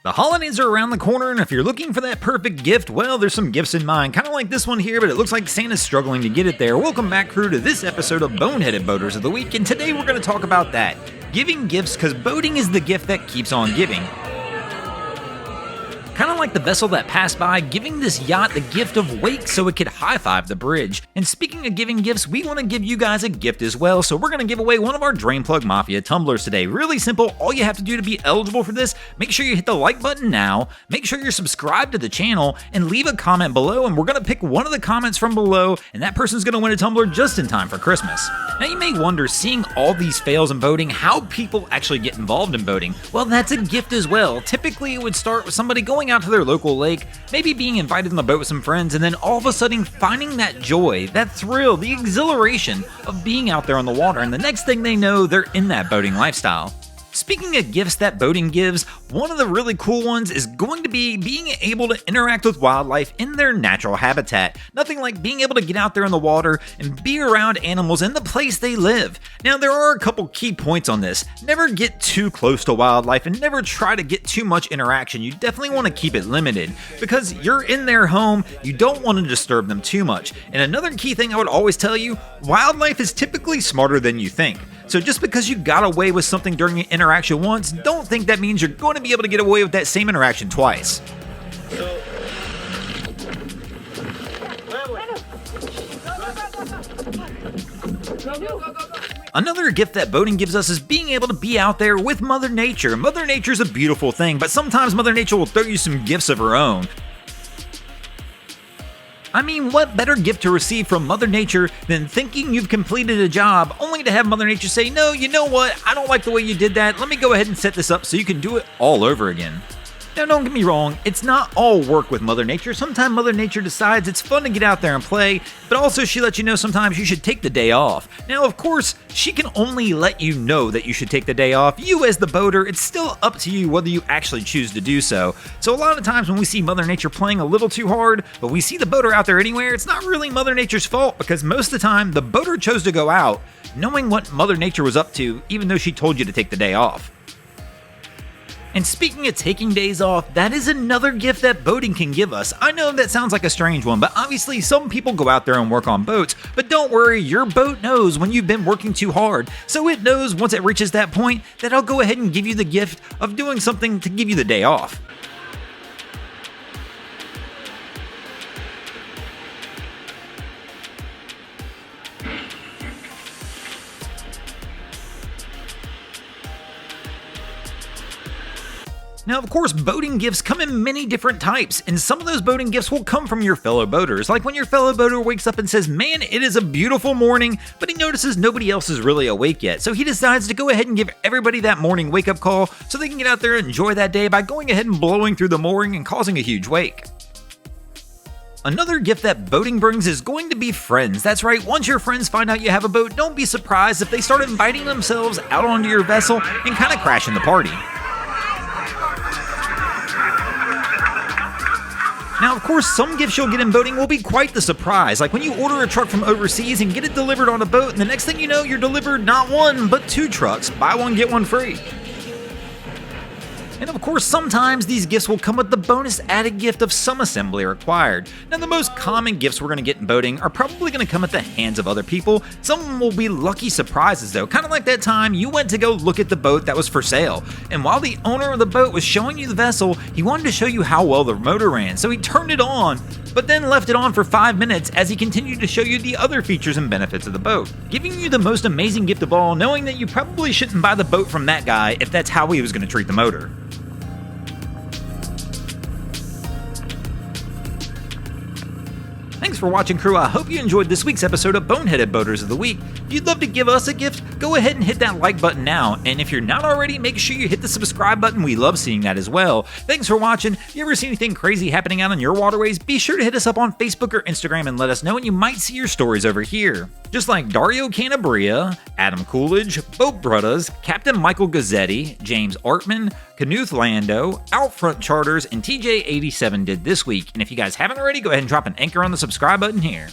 The holidays are around the corner, and if you're looking for that perfect gift, well, there's some gifts in mind, kind of like this one here, but it looks like Santa's struggling to get it there. Welcome back, crew, to this episode of Boneheaded Boaters of the Week, and today we're going to talk about that. Giving gifts, because boating is the gift that keeps on giving. Kind of like the vessel that passed by, giving this yacht the gift of wake so it could high-five the bridge. And speaking of giving gifts, we want to give you guys a gift as well, so we're going to give away one of our Drain Plug Mafia tumblers today. Really simple. All you have to do to be eligible for this, make sure you hit the like button now, make sure you're subscribed to the channel, and leave a comment below, and we're going to pick one of the comments from below, and that person's going to win a tumbler just in time for Christmas. Now you may wonder, seeing all these fails in boating, how people actually get involved in boating. Well, that's a gift as well. Typically, it would start with somebody going out to their local lake, maybe being invited on the boat with some friends, and then all of a sudden finding that joy, that thrill, the exhilaration of being out there on the water, and the next thing they know, they're in that boating lifestyle. Speaking of gifts that boating gives, one of the really cool ones is going to be being able to interact with wildlife in their natural habitat. Nothing like being able to get out there in the water and be around animals in the place they live. Now, there are a couple key points on this. Never get too close to wildlife and never try to get too much interaction. You definitely want to keep it limited because you're in their home, you don't want to disturb them too much. And another key thing I would always tell you, wildlife is typically smarter than you think. So just because you got away with something during an interaction once, don't think that means you're going to be able to get away with that same interaction twice. Another gift that boating gives us is being able to be out there with Mother Nature. Mother Nature's a beautiful thing, but sometimes Mother Nature will throw you some gifts of her own. I mean, what better gift to receive from Mother Nature than thinking you've completed a job, only to have Mother Nature say, no, you know what, I don't like the way you did that, let me go ahead and set this up so you can do it all over again. Now, don't get me wrong, it's not all work with Mother Nature. Sometimes Mother Nature decides it's fun to get out there and play, but also she lets you know sometimes you should take the day off. Now, of course, she can only let you know that you should take the day off. You as the boater, it's still up to you whether you actually choose to do so. So a lot of times when we see Mother Nature playing a little too hard, but we see the boater out there anywhere, it's not really Mother Nature's fault because most of the time the boater chose to go out knowing what Mother Nature was up to, even though she told you to take the day off. And speaking of taking days off, that is another gift that boating can give us. I know that sounds like a strange one, but obviously some people go out there and work on boats, but don't worry, your boat knows when you've been working too hard, so it knows once it reaches that point that I'll go ahead and give you the gift of doing something to give you the day off. Now, of course, boating gifts come in many different types, and some of those boating gifts will come from your fellow boaters. Like when your fellow boater wakes up and says, man, it is a beautiful morning, but he notices nobody else is really awake yet. So he decides to go ahead and give everybody that morning wake-up call so they can get out there and enjoy that day by going ahead and blowing through the mooring and causing a huge wake. Another gift that boating brings is going to be friends. That's right, once your friends find out you have a boat, don't be surprised if they start inviting themselves out onto your vessel and kind of crashing the party. Now, of course, some gifts you'll get in boating will be quite the surprise, like when you order a truck from overseas and get it delivered on a boat, and the next thing you know, you're delivered not one, but 2 trucks. Buy one, get one free. And of course, sometimes these gifts will come with the bonus added gift of some assembly required. Now, the most common gifts we're going to get in boating are probably going to come at the hands of other people. Some of them will be lucky surprises though, kind of like that time you went to go look at the boat that was for sale. And while the owner of the boat was showing you the vessel, he wanted to show you how well the motor ran, so he turned it on, but then left it on for 5 minutes as he continued to show you the other features and benefits of the boat, giving you the most amazing gift of all, knowing that you probably shouldn't buy the boat from that guy if that's how he was going to treat the motor. Thanks for watching, crew. I hope you enjoyed this week's episode of Boneheaded Boaters of the Week. If you'd love to give us a gift, go ahead and hit that like button now. And if you're not already, make sure you hit the subscribe button. We love seeing that as well. Thanks for watching. If you ever see anything crazy happening out on your waterways, be sure to hit us up on Facebook or Instagram and let us know, and you might see your stories over here. Just like Dario Canabria, Adam Coolidge, Boat Brothers, Captain Michael Gazzetti, James Artman, Knuth Lando, Outfront Charters, and TJ87 did this week. And if you guys haven't already, go ahead and drop an anchor on the subscribe button here.